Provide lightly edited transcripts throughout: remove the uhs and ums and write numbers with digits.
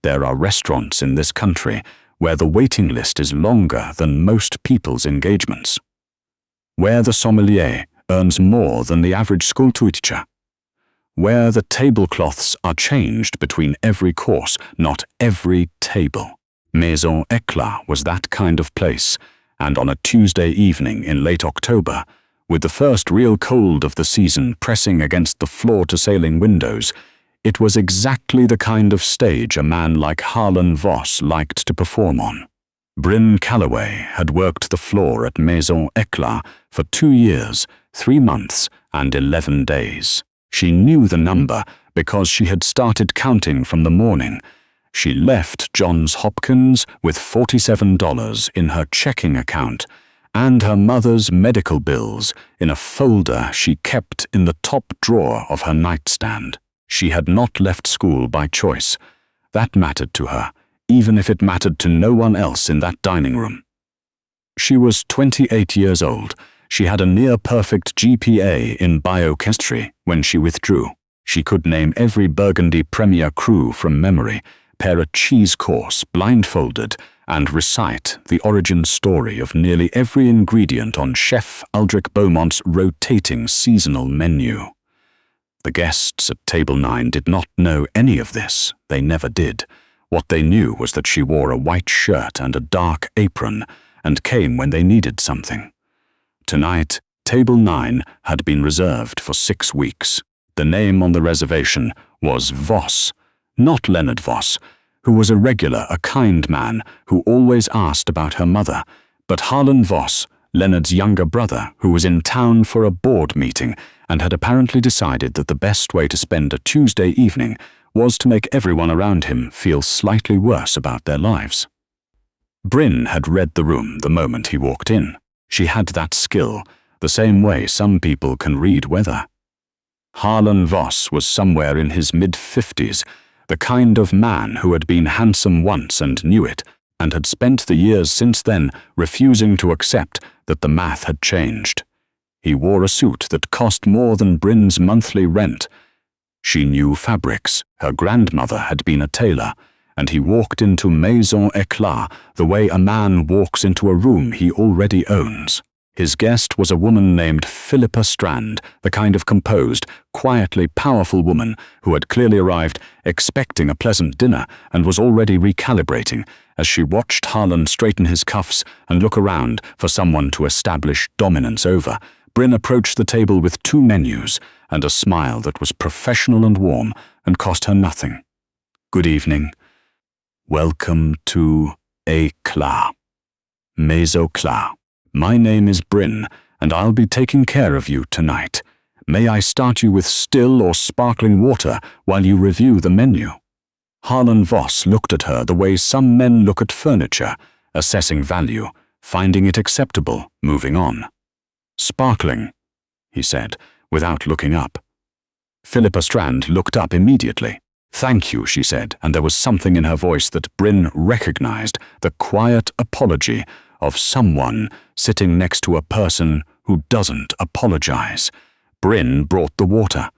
There are restaurants in this country where the waiting list is longer than most people's engagements. Where the sommelier earns more than the average school teacher. Where the tablecloths are changed between every course, not every table. Maison Éclat was that kind of place, and on a Tuesday evening in late October, with the first real cold of the season pressing against the floor-to-ceiling windows, it was exactly the kind of stage a man like Harlan Voss liked to perform on. Brynn Calloway had worked the floor at Maison Éclat for 2 years, 3 months, and 11 days. She knew the number because she had started counting from the morning. She left Johns Hopkins with $47 in her checking account and her mother's medical bills in a folder she kept in the top drawer of her nightstand. She had not left school by choice. That mattered to her, even if it mattered to no one else in that dining room. She was 28 years old. She had a near-perfect GPA in biochemistry when she withdrew. She could name every Burgundy Premier Cru from memory, pair a cheese course blindfolded, and recite the origin story of nearly every ingredient on Chef Aldrich Beaumont's rotating seasonal menu. The guests at Table 9 did not know any of this. They never did. What they knew was that she wore a white shirt and a dark apron, and came when they needed something. Tonight, Table 9 had been reserved for 6 weeks. The name on the reservation was Voss, not Leonard Voss, who was a regular, a kind man who always asked about her mother, but Harlan Voss, Leonard's younger brother, who was in town for a board meeting and had apparently decided that the best way to spend a Tuesday evening was to make everyone around him feel slightly worse about their lives. Brynn had read the room the moment he walked in. She had that skill, the same way some people can read weather. Harlan Voss was somewhere in his mid-50s, the kind of man who had been handsome once and knew it, and had spent the years since then refusing to accept that the math had changed. He wore a suit that cost more than Brynn's monthly rent. She knew fabrics. Her grandmother had been a tailor, and he walked into Maison Éclat the way a man walks into a room he already owns. His guest was a woman named Philippa Strand, the kind of composed, quietly powerful woman who had clearly arrived expecting a pleasant dinner and was already recalibrating as she watched Harlan straighten his cuffs and look around for someone to establish dominance over. Brynn approached the table with 2 menus and a smile that was professional and warm and cost her nothing. "Good evening. Welcome to Éclat. Maison Éclat. My name is Brynn, and I'll be taking care of you tonight. May I start you with still or sparkling water while you review the menu?" Harlan Voss looked at her the way some men look at furniture, assessing value, finding it acceptable, moving on. "Sparkling," he said, without looking up. Philippa Strand looked up immediately. "Thank you," she said, and there was something in her voice that Brynn recognized, the quiet apology of someone sitting next to a person who doesn't apologize. Brynn brought the water.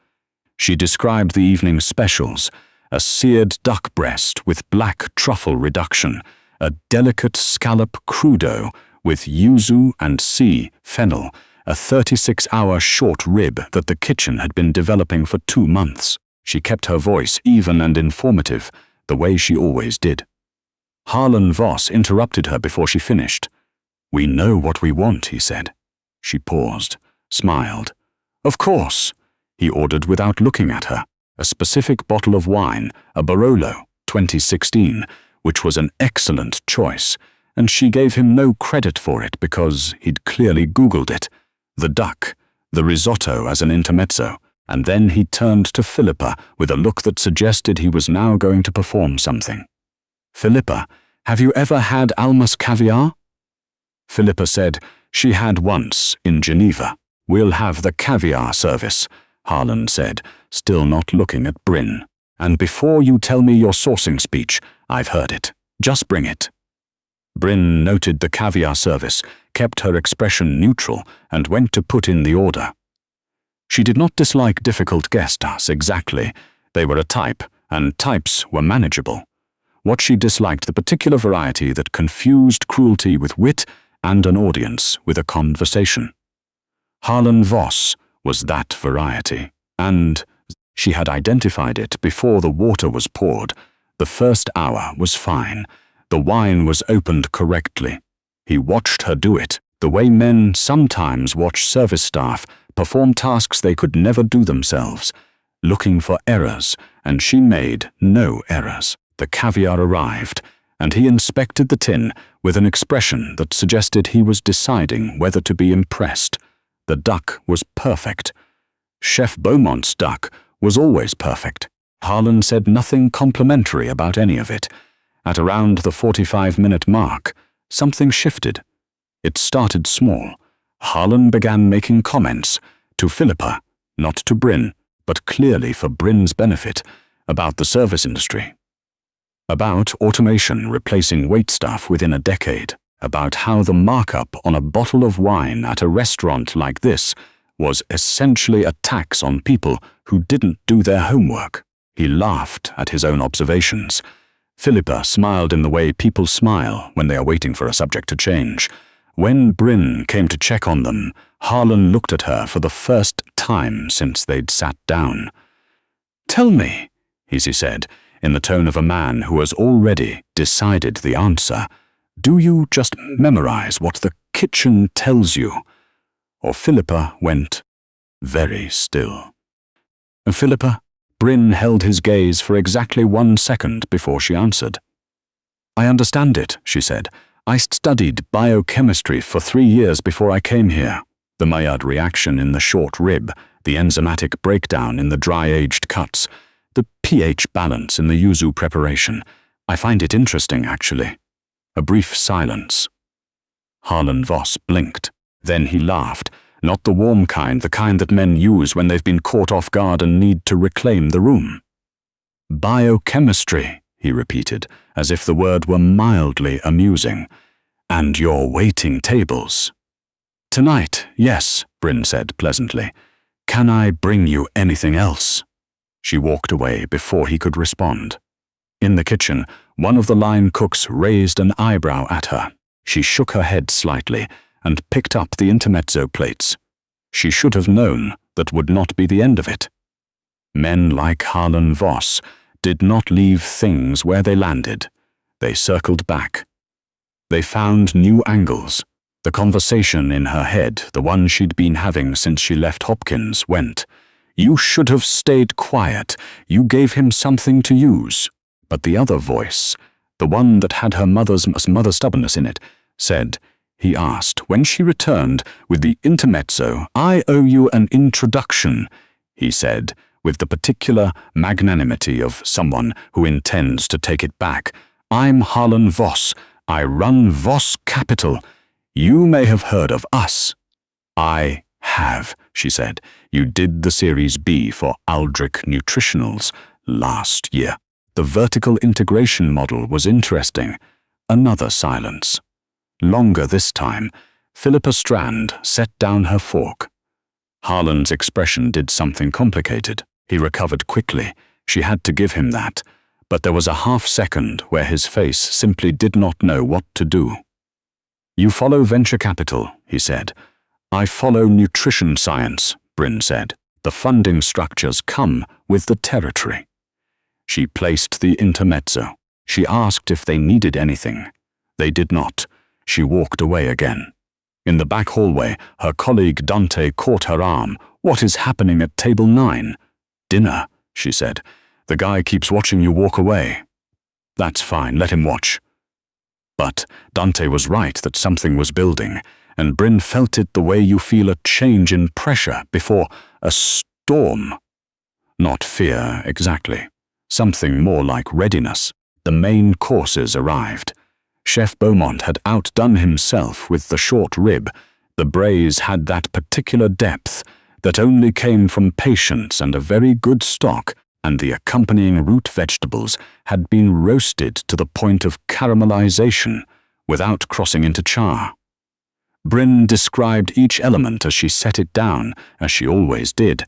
She described the evening specials, a seared duck breast with black truffle reduction, a delicate scallop crudo with yuzu and sea fennel, a 36-hour short rib that the kitchen had been developing for 2 months. She kept her voice even and informative, the way she always did. Harlan Voss interrupted her before she finished. "We know what we want," he said. She paused, smiled. "Of course," he ordered without looking at her. A specific bottle of wine, a Barolo, 2016, which was an excellent choice, and she gave him no credit for it because he'd clearly Googled it. The duck, the risotto as an intermezzo, and then he turned to Philippa with a look that suggested he was now going to perform something. "Philippa, have you ever had Almas caviar?" Philippa said she had once in Geneva. "We'll have the caviar service," Harlan said, still not looking at Brynn. "And before you tell me your sourcing speech, I've heard it. Just bring it." Brynn noted the caviar service, kept her expression neutral, and went to put in the order. She did not dislike difficult guests exactly. They were a type, and types were manageable. what she disliked, the particular variety that confused cruelty with wit and an audience with a conversation. Harlan Voss was that variety, and she had identified it before the water was poured. The first hour was fine. The wine was opened correctly. He watched her do it, the way men sometimes watch service staff perform tasks they could never do themselves, looking for errors, and she made no errors. The caviar arrived, and he inspected the tin with an expression that suggested he was deciding whether to be impressed. The duck was perfect. Chef Beaumont's duck was always perfect. Harlan said nothing complimentary about any of it. At around the 45-minute mark, something shifted. It started small. Harlan began making comments to Philippa, not to Brynn, but clearly for Brynn's benefit, about the service industry. About automation replacing waitstaff within a decade. About how the markup on a bottle of wine at a restaurant like this was essentially a tax on people who didn't do their homework. He laughed at his own observations. Philippa smiled in the way people smile when they are waiting for a subject to change. When Brynn came to check on them, Harlan looked at her for the first time since they'd sat down. "Tell me," he said, in the tone of a man who has already decided the answer, "do you just memorize what the kitchen tells you?" Or Philippa went very still. "Philippa?" Brynn held his gaze for exactly 1 second before she answered. "I understand it," she said. "I studied biochemistry for 3 years before I came here. The Maillard reaction in the short rib, the enzymatic breakdown in the dry-aged cuts, the pH balance in the yuzu preparation. I find it interesting, actually." A brief silence. Harlan Voss blinked. Then he laughed. Not the warm kind, the kind that men use when they've been caught off guard and need to reclaim the room. "Biochemistry," he repeated, as if the word were mildly amusing. "And your waiting tables." "Tonight, yes," Brynn said pleasantly. "Can I bring you anything else?" She walked away before he could respond. In the kitchen, one of the line cooks raised an eyebrow at her. She shook her head slightly and picked up the intermezzo plates. She should have known that would not be the end of it. Men like Harlan Voss did not leave things where they landed. They circled back. They found new angles. The conversation in her head, the one she'd been having since she left Hopkins, went, "You should have stayed quiet. You gave him something to use." But the other voice, the one that had her mother's stubbornness in it, said, he asked, when she returned with the intermezzo, "I owe you an introduction," he said, with the particular magnanimity of someone who intends to take it back. "I'm Harlan Voss. I run Voss Capital. You may have heard of us." "I have," she said. "You did the Series B for Aldrich Nutritionals last year." The vertical integration model was interesting. Another silence. Longer this time. Philippa Strand set down her fork. Harlan's expression did something complicated. He recovered quickly. She had to give him that. But there was a half-second where his face simply did not know what to do. "You follow venture capital," he said. "I follow nutrition science," Brynn said. "The funding structures come with the territory." She placed the intermezzo. She asked if they needed anything. They did not. She walked away again. In the back hallway, her colleague Dante caught her arm. "What is happening at table 9? "Dinner," she said. "The guy keeps watching you walk away." "That's fine, let him watch." But Dante was right that something was building, and Brynn felt it the way you feel a change in pressure before a storm. Not fear, exactly. Something more like readiness. The main courses arrived. Chef Beaumont had outdone himself with the short rib. The braise had that particular depth that only came from patience and a very good stock, and the accompanying root vegetables had been roasted to the point of caramelization without crossing into char. Brynn described each element as she set it down, as she always did.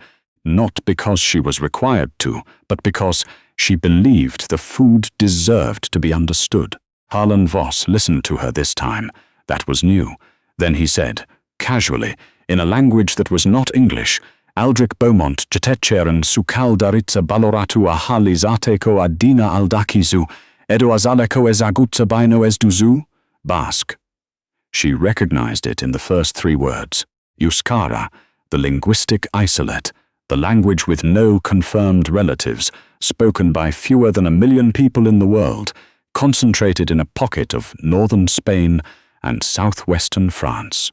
not because she was required to, but because she believed the food deserved to be understood. Harlan Voss listened to her this time. That was new. Then he said, casually, in a language that was not English, Aldrich Beaumont Jetetcheren sukal daritza baloratu ahali zateko adina aldakizu, edo azaleko ezagutza bino ezduzu? Basque. She recognized it in the first 3 words. Euskara, the linguistic isolate, the language with no confirmed relatives, spoken by fewer than 1 million people in the world, concentrated in a pocket of northern Spain and southwestern France.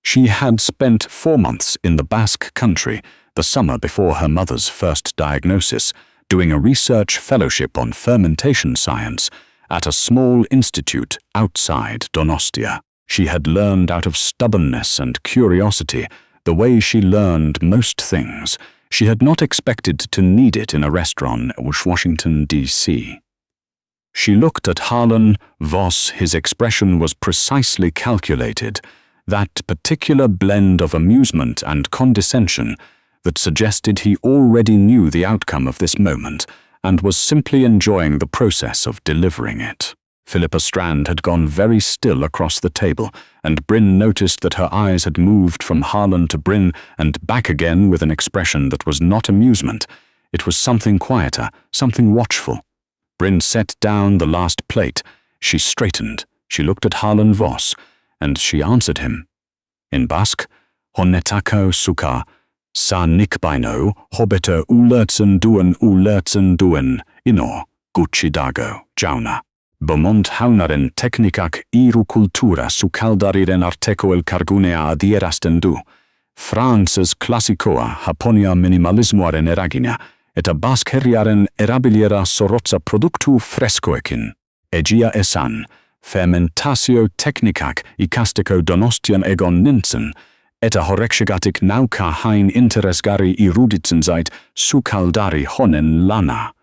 She had spent 4 months in the Basque country, the summer before her mother's first diagnosis, doing a research fellowship on fermentation science at a small institute outside Donostia. She had learned out of stubbornness and curiosity, the way she learned most things. She had not expected to need it in a restaurant in Washington, D.C. She looked at Harlan Voss. His expression was precisely calculated, that particular blend of amusement and condescension that suggested he already knew the outcome of this moment and was simply enjoying the process of delivering it. Philippa Strand had gone very still across the table, and Brynn noticed that her eyes had moved from Harlan to Brynn and back again with an expression that was not amusement. It was something quieter, something watchful. Brynn set down the last plate. She straightened. She looked at Harlan Voss, and she answered him. In Basque, Honetako suka, sa nikbino, hobeta ulertzen duen, ino, guccidago, jauna. Beaumont haunaren teknikak iru kultura sukaldariren arteko el cargunea adierasten du. Frances classicoa Japonia minimalismoaren eragina, eta Basqueriaren erabiliera sorotza produktu frescoekin. Egia esan, fermentatio teknikak ikasteko Donostian egon nintzen, eta horekshegatik nauka hain interesgari iruditzenzeit sukaldari honen lana.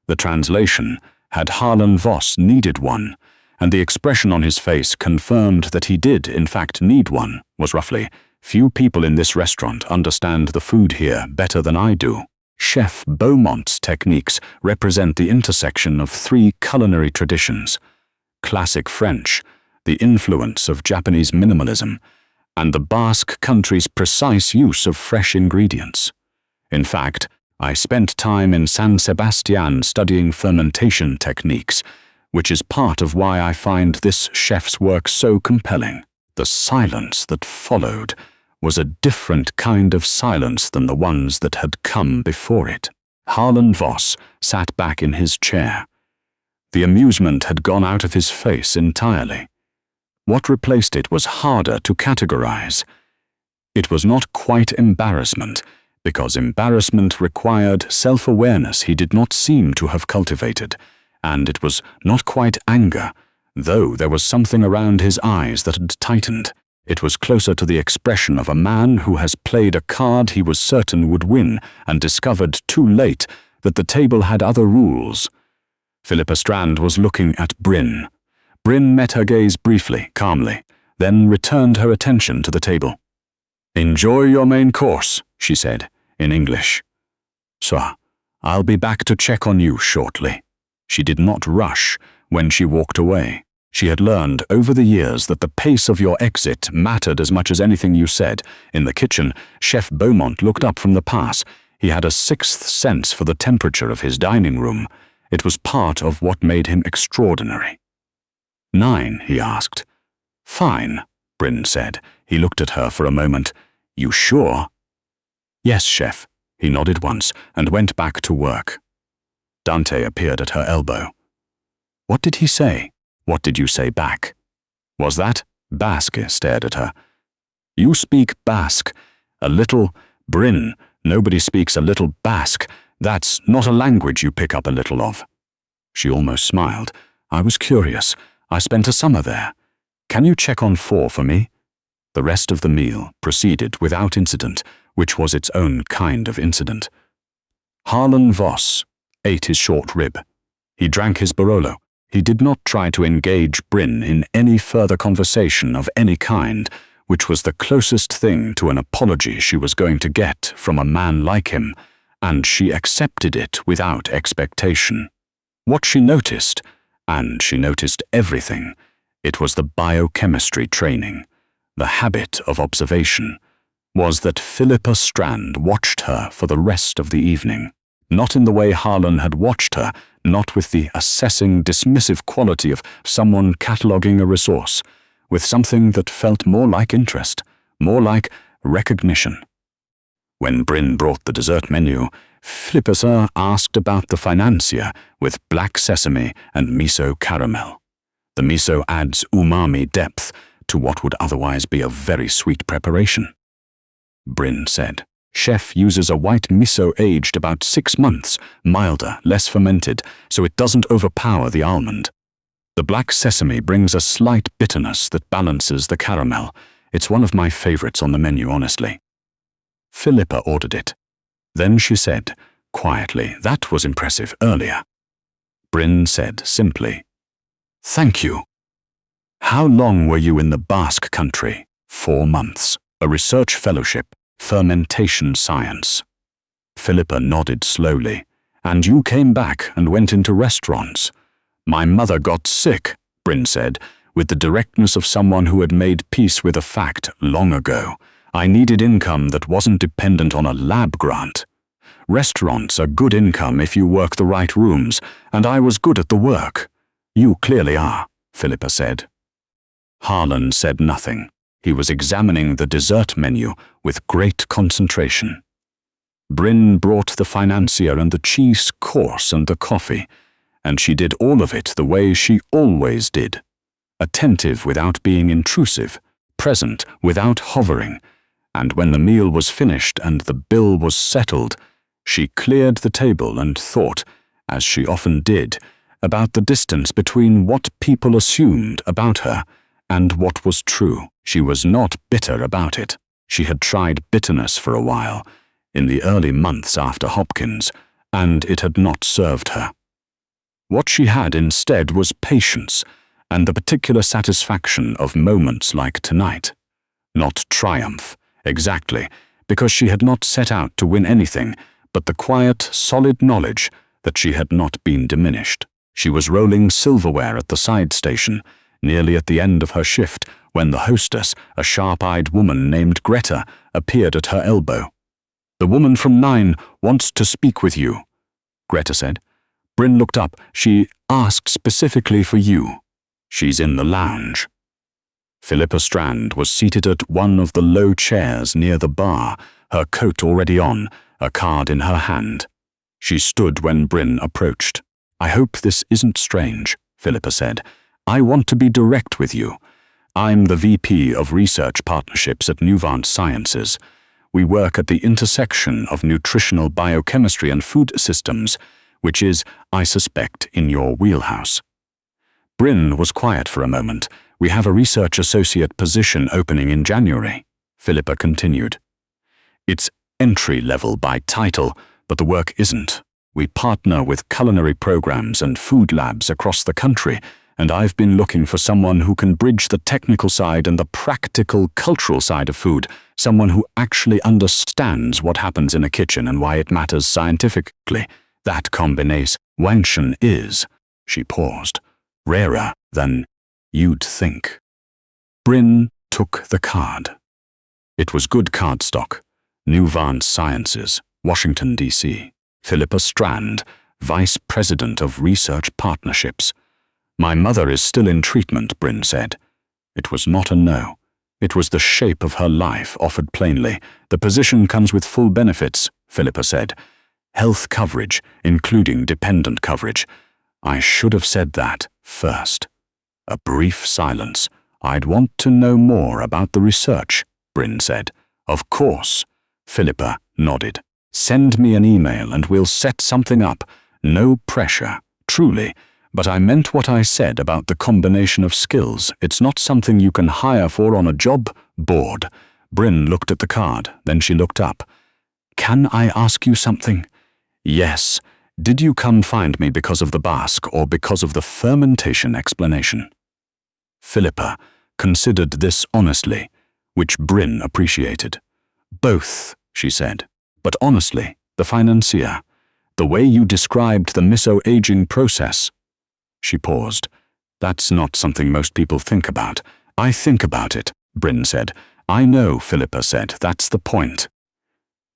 The translation, had Harlan Voss needed one, and the expression on his face confirmed that he did in fact need one, was roughly, few people in this restaurant understand the food here better than I do. Chef Beaumont's techniques represent the intersection of 3 culinary traditions: classic French, the influence of Japanese minimalism, and the Basque country's precise use of fresh ingredients. In fact, I spent time in San Sebastian studying fermentation techniques, which is part of why I find this chef's work so compelling. The silence that followed was a different kind of silence than the ones that had come before it. Harlan Voss sat back in his chair. The amusement had gone out of his face entirely. What replaced it was harder to categorize. It was not quite embarrassment, because embarrassment required self-awareness he did not seem to have cultivated, and it was not quite anger, though there was something around his eyes that had tightened. It was closer to the expression of a man who has played a card he was certain would win and discovered too late that the table had other rules. Philippa Strand was looking at Brynn. Brynn met her gaze briefly, calmly, then returned her attention to the table. "Enjoy your main course," she said, in English. "So, I'll be back to check on you shortly." She did not rush when she walked away. She had learned over the years that the pace of your exit mattered as much as anything you said. In the kitchen, Chef Beaumont looked up from the pass. He had a sixth sense for the temperature of his dining room. It was part of what made him extraordinary. "9?" he asked. "Fine," Brynn said. He looked at her for a moment. "You sure?" "Yes, chef." He nodded once and went back to work. Dante appeared at her elbow. "What did he say?" "What did you say back?" "Was that?" Basque stared at her. "You speak Basque. A little. Brynn, nobody speaks a little Basque. That's not a language you pick up a little of." She almost smiled. "I was curious. I spent a summer there. Can you check on 4 for me?" The rest of the meal proceeded without incident, which was its own kind of incident. Harlan Voss ate his short rib. He drank his Barolo. He did not try to engage Brynn in any further conversation of any kind, which was the closest thing to an apology she was going to get from a man like him, and she accepted it without expectation. What she noticed, and she noticed everything, it was the biochemistry training, the habit of observation, was that Philippa Strand watched her for the rest of the evening, not in the way Harlan had watched her, not with the assessing, dismissive quality of someone cataloguing a resource, with something that felt more like interest, more like recognition. When Brynn brought the dessert menu, Philippa asked about the financier with black sesame and miso caramel. The miso adds umami depth to what would otherwise be a very sweet preparation. Brynn said, "Chef uses a white miso aged about 6 months, milder, less fermented, so it doesn't overpower the almond. The black sesame brings a slight bitterness that balances the caramel. It's one of my favorites on the menu, honestly." Philippa ordered it. Then she said, quietly, "That was impressive earlier." Brynn said simply, "Thank you." "How long were you in the Basque country?" 4 months. A research fellowship, fermentation science. Philippa nodded slowly. "And you came back and went into restaurants." "My mother got sick," Brynn said, with the directness of someone who had made peace with a fact long ago. "I needed income that wasn't dependent on a lab grant. Restaurants are good income if you work the right rooms, and I was good at the work." "You clearly are," Philippa said. Harlan said nothing. He was examining the dessert menu with great concentration. Brynn brought the financier and the cheese course and the coffee, and she did all of it the way she always did. Attentive without being intrusive, present without hovering, and when the meal was finished and the bill was settled, she cleared the table and thought, as she often did, about the distance between what people assumed about her and what was true. She was not bitter about it. She had tried bitterness for a while, in the early months after Hopkins, and it had not served her. What she had instead was patience and the particular satisfaction of moments like tonight. Not triumph, exactly, because she had not set out to win anything, but the quiet, solid knowledge that she had not been diminished. She was rolling silverware at the side station, nearly at the end of her shift, when the hostess, a sharp-eyed woman named Greta, appeared at her elbow. "The woman from 9 wants to speak with you," Greta said. Brynn looked up. "She asked specifically for you. She's in the lounge." Philippa Strand was seated at one of the low chairs near the bar, her coat already on, a card in her hand. She stood when Brynn approached. "I hope this isn't strange," Philippa said. "I want to be direct with you. I'm the VP of Research Partnerships at Nuvant Sciences. We work at the intersection of nutritional biochemistry and food systems, which is, I suspect, in your wheelhouse." Brynn was quiet for a moment. "We have a research associate position opening in January," Philippa continued. "It's entry-level by title, but the work isn't. We partner with culinary programs and food labs across the country, and I've been looking for someone who can bridge the technical side and the practical cultural side of food, someone who actually understands what happens in a kitchen and why it matters scientifically. That combination is," she paused, "rarer than you'd think." Brynn took the card. It was good cardstock. Nuvant Sciences, Washington, D.C. Philippa Strand, Vice President of Research Partnerships. "My mother is still in treatment," Brynn said. It was not a no. It was the shape of her life offered plainly. "The position comes with full benefits," Philippa said. "Health coverage, including dependent coverage." "I should have said that first." A brief silence. "I'd want to know more about the research," Brynn said. "Of course." Philippa nodded. "Send me an email and we'll set something up. No pressure, truly. But I meant what I said about the combination of skills. It's not something you can hire for on a job board." Brynn looked at the card, then she looked up. "Can I ask you something?" "Yes. Did you come find me because of the Basque or because of the fermentation explanation?" Philippa considered this honestly. which Brynn appreciated. "Both," she said. "But honestly, the financier, the way you described the miso-aging process." She paused. "That's not something most people think about." "I think about it," Brynn said. "I know," Philippa said. "That's the point."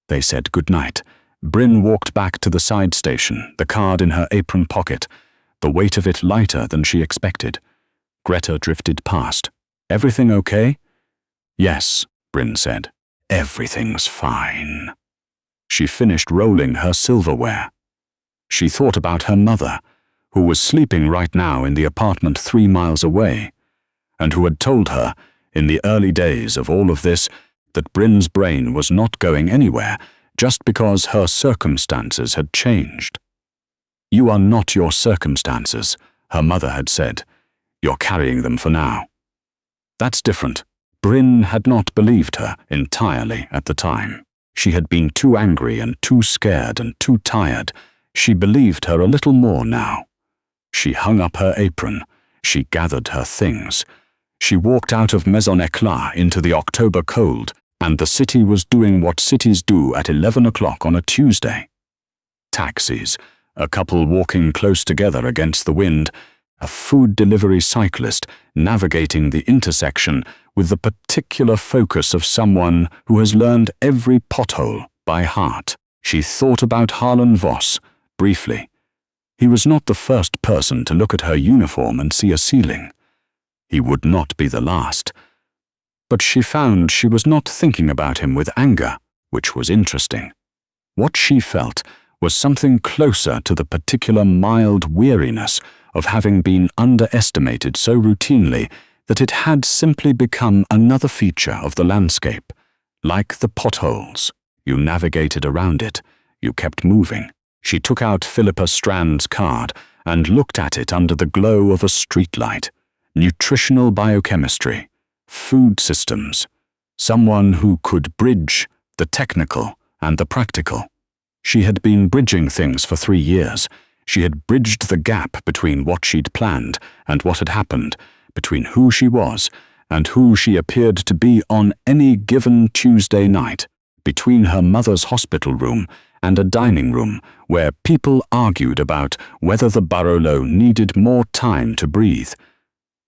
They said goodnight. Brynn walked back to the side station, the card in her apron pocket, the weight of it lighter than she expected. Greta drifted past. "Everything okay?" "Yes," Brynn said. "Everything's fine." She finished rolling her silverware. She thought about her mother, who was sleeping right now in the apartment 3 miles away, and who had told her, in the early days of all of this, that Brynn's brain was not going anywhere just because her circumstances had changed. "You are not your circumstances," her mother had said. "You're carrying them for now." That's different. Brynn had not believed her entirely at the time. She had been too angry and too scared and too tired. She believed her a little more now. She hung up her apron. She gathered her things. She walked out of Maison Éclat into the October cold, and the city was doing what cities do at 11 o'clock on a Tuesday. Taxis, a couple walking close together against the wind, a food delivery cyclist navigating the intersection with the particular focus of someone who has learned every pothole by heart. She thought about Harlan Voss, briefly. He was not the first person to look at her uniform and see a ceiling. He would not be the last. But she found she was not thinking about him with anger, which was interesting. What she felt was something closer to the particular mild weariness of having been underestimated so routinely that it had simply become another feature of the landscape. Like the potholes, you navigated around it, you kept moving. She took out Philippa Strand's card and looked at it under the glow of a streetlight. Nutritional biochemistry, food systems, someone who could bridge the technical and the practical. She had been bridging things for 3 years. She had bridged the gap between what she'd planned and what had happened, between who she was and who she appeared to be on any given Tuesday night, between her mother's hospital room and a dining room where people argued about whether the Barolo needed more time to breathe.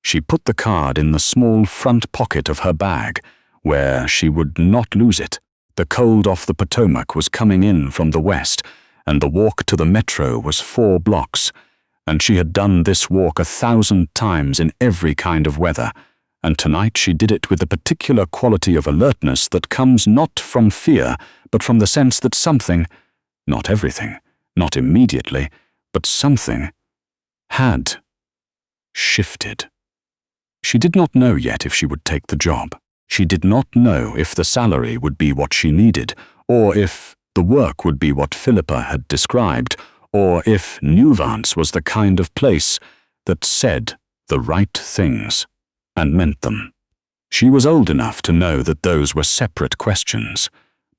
She put the card in the small front pocket of her bag, where she would not lose it. The cold off the Potomac was coming in from the west, and the walk to the metro was 4 blocks, and she had done this walk 1,000 times in every kind of weather, and tonight she did it with the particular quality of alertness that comes not from fear, but from the sense that something, not everything, not immediately, but something, had shifted. She did not know yet if she would take the job. She did not know if the salary would be what she needed, or if the work would be what Philippa had described, or if Nuvance was the kind of place that said the right things and meant them. She was old enough to know that those were separate questions,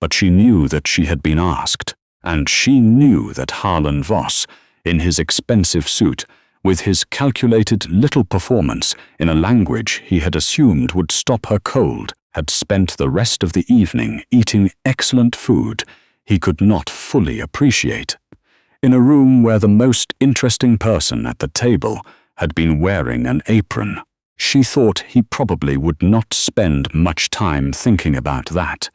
but she knew that she had been asked, and she knew that Harlan Voss, in his expensive suit, with his calculated little performance in a language he had assumed would stop her cold, had spent the rest of the evening eating excellent food he could not fully appreciate, in a room where the most interesting person at the table had been wearing an apron. She thought he probably would not spend much time thinking about that.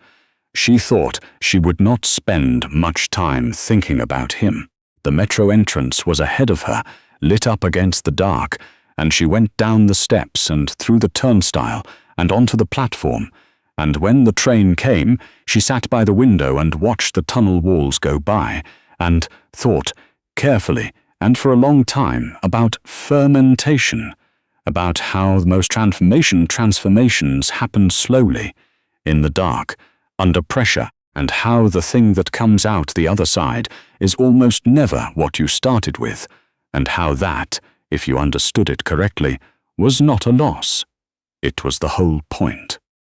She thought she would not spend much time thinking about him. The metro entrance was ahead of her, lit up against the dark, and she went down the steps and through the turnstile and onto the platform, and when the train came, she sat by the window and watched the tunnel walls go by, and thought, carefully and for a long time, about fermentation, about how most transformations happen slowly, in the dark, under pressure, and how the thing that comes out the other side is almost never what you started with, and how that, if you understood it correctly, was not a loss. It was the whole point.